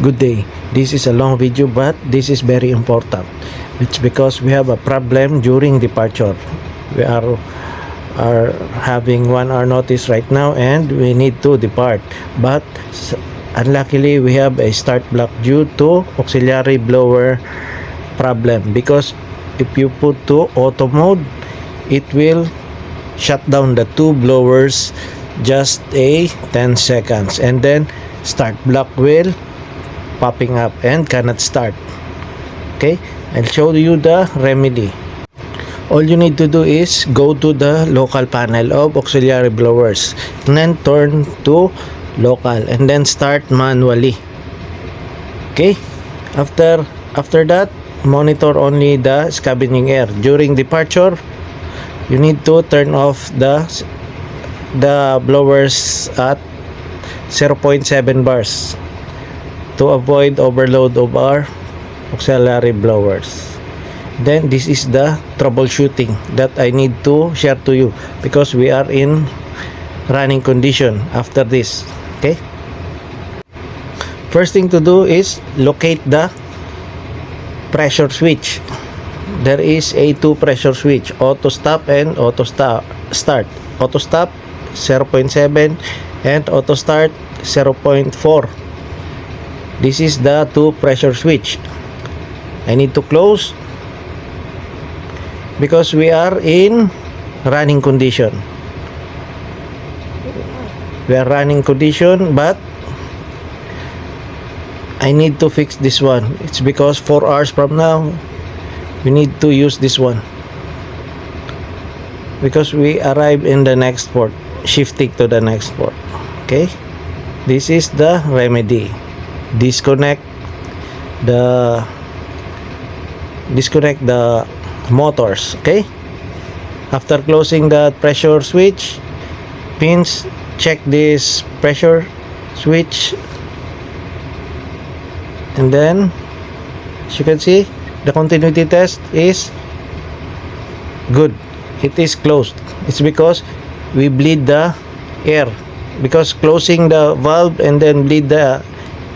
Good day. This is a long video, but this is very important. It's because we have a problem during departure. We are having 1 hour notice right now and we need to depart. But unluckily, we have a start block due to auxiliary blower problem. Because if you put to auto mode, it will shut down the two blowers just a 10 seconds, and then start block will popping up and cannot start. Okay, I'll show you the remedy. All you need to do is go to the local panel of auxiliary blowers and then turn to local and then start manually. Okay, after that, monitor only the scavenging air. During departure, you need to turn off the blowers at 0.7 bars to avoid overload of our auxiliary blowers. Then this is the troubleshooting that I need to share to you because we are in running condition after this. Okay, first thing to do is locate the pressure switch. There is a two pressure switch, auto stop and auto start. Auto stop 0.7 and auto start 0.4. This is the two pressure switch. I need to close because we are in running condition. We are running condition, but I need to fix this one. It's because 4 hours from now we need to use this one because we arrive in the next port, shifting to the next port. Okay, this is the remedy. Disconnect the motors. Okay, after closing the pressure switch pins, check this pressure switch, and then as you can see, the continuity test is good. It is closed. It's because we bleed the air, because closing the valve and then bleed the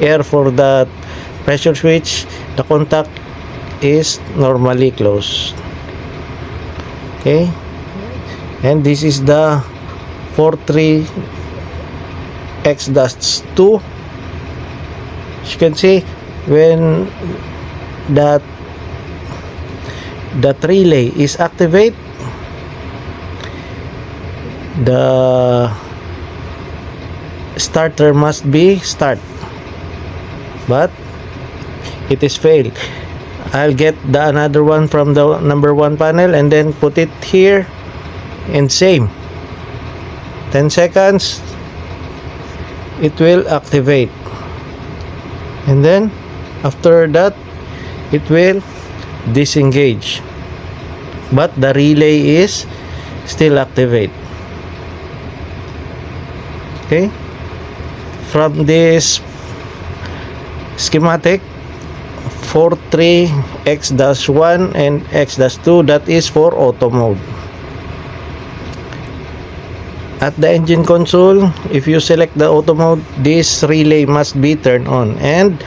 air for the pressure switch, the contact is normally closed. Okay, and this is the 43X-2. As you can see, when that relay is activate, the starter must be start, but it is failed. I'll get the another one from the number 1 panel and then put it here, and same 10 seconds it will activate, and then after that it will disengage, but the relay is still activate. Okay, from this schematic, 43X-1 and X-2, that is for auto mode. At the engine console, if you select the auto mode, this relay must be turned on and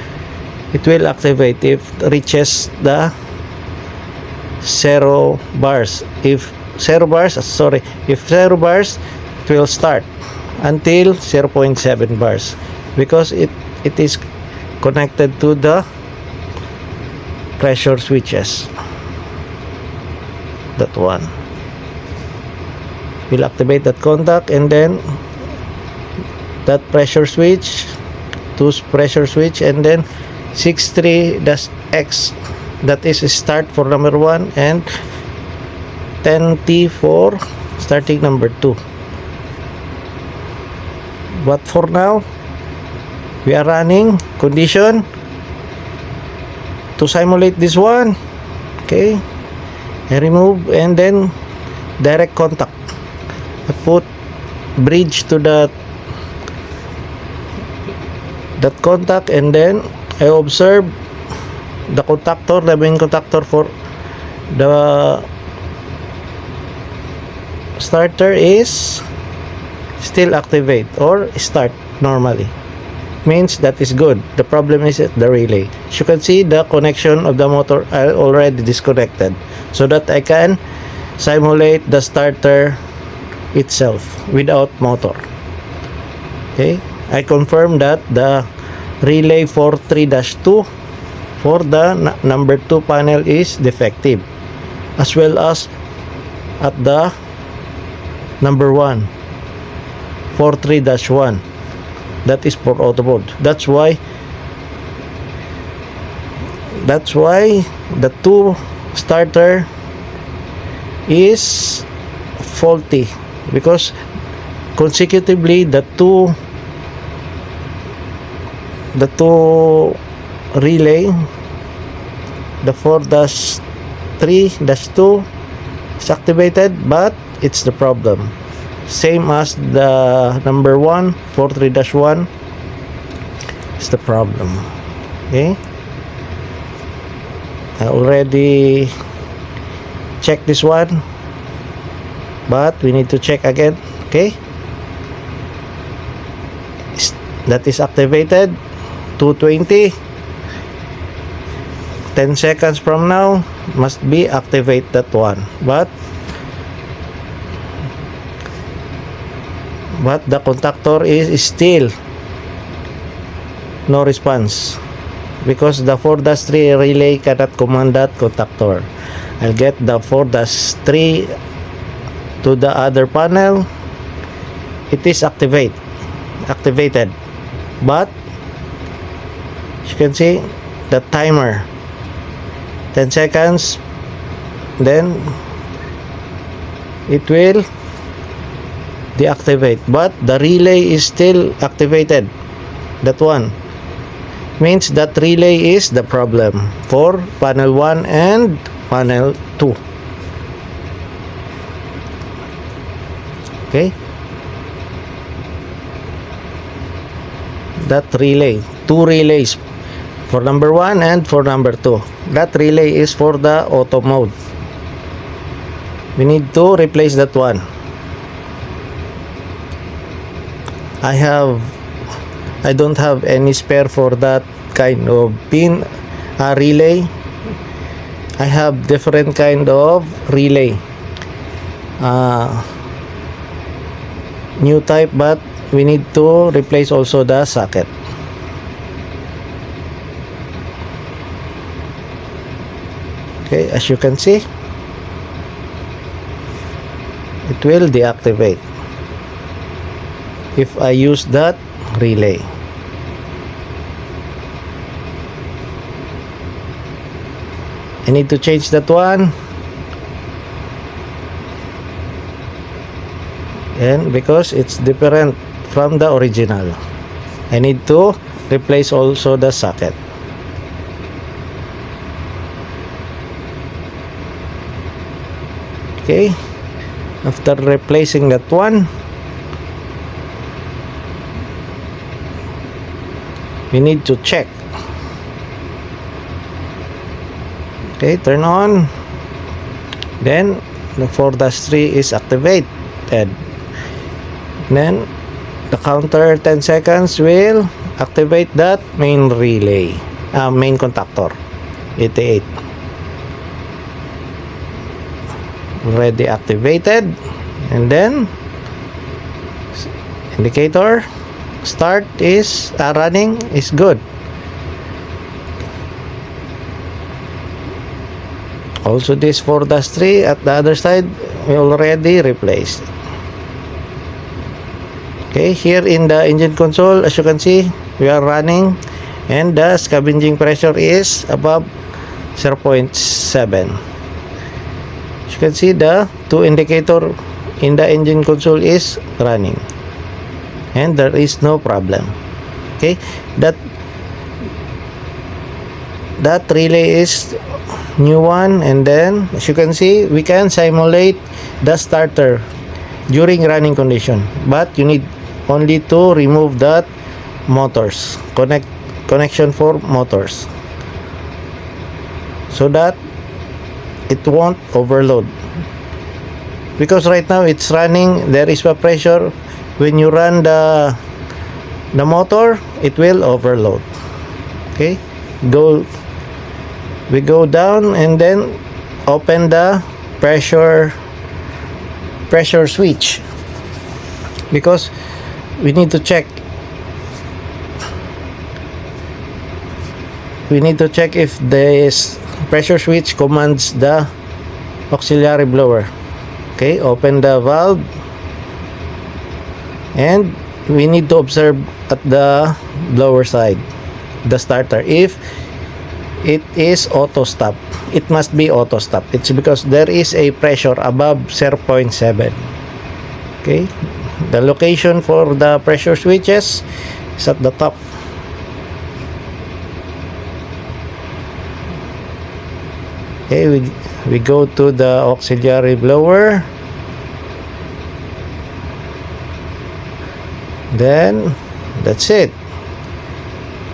it will activate if it reaches the 0 bars. If 0 bars, it will start until 0.7 bars because it is connected to the pressure switches. That one will activate that contact, and then that pressure switch, two pressure switch, and then 63-X, that is start for number 1, and 10T for starting number 2. But for now, we are running condition to simulate this one. Okay, I remove and then direct contact. I put bridge to that contact, and then I observe the contactor, the main contactor for the starter is still activate or start normally. means that is good. The problem is at the relay. As you can see, the connection of the motor are already disconnected, so that I can simulate the starter itself without motor. Okay, I confirm that the relay 43-2 for the number 2 panel is defective, as well as at the number 1 43-1, that is for auto mode. That's why the 2 starter is faulty, because consecutively the two relay, the 4-3-2 is activated, but it's the problem same as the number 1 43-1 is the problem. Okay, I already checked this one, but we need to check again. Okay, that is activated. 220, 10 seconds from now must be activate that one, but the contactor is still no response, because the 4-3 relay cannot command that contactor. I'll get the 4-3 to the other panel. It is activated, but you can see the timer 10 seconds, then it will deactivate, but the relay is still activated. That one means that relay is the problem for panel 1 and panel 2. Okay, that relay, 2 relays for number 1 and for number 2. That relay is for the auto mode. We need to replace that one. I don't have any spare for that kind of pin relay. I have different kind of relay, new type, but we need to replace also the socket. Okay, as you can see, it will deactivate if I use that relay. I need to change that one, and because it's different from the original, I need to replace also the socket. Okay, after replacing that one, we need to check. Okay, turn on, then the 4-3 is activated, then the counter 10 seconds will activate that main relay, main contactor 88 already activated, and then indicator start is running, is good. Also this 4-3 at the other side we already replaced. Okay, here in the engine console, as you can see, we are running and the scavenging pressure is above 0.7. As you can see, the 2 indicator in the engine console is running and there is no problem. Okay, that relay is new one, and then as you can see, we can simulate the starter during running condition, but you need only to remove that motors, connection for motors, so that it won't overload, because right now it's running, there is a pressure when you run the the motor, it will overload. Okay, we go down and then open the pressure switch, because we need to check if this pressure switch commands the auxiliary blower. Okay, open the valve, and we need to observe at the blower side, the starter, if it is auto stop. It must be auto stop. It's because there is a pressure above 0.7. Okay, the location for the pressure switches is at the top. Okay, we go to the auxiliary blower, then that's it,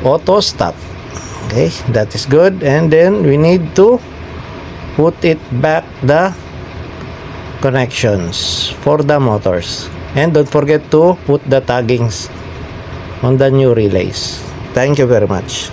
auto stop. Okay, that is good. And then we need to put it back the connections for the motors, and don't forget to put the taggings on the new relays. Thank you very much.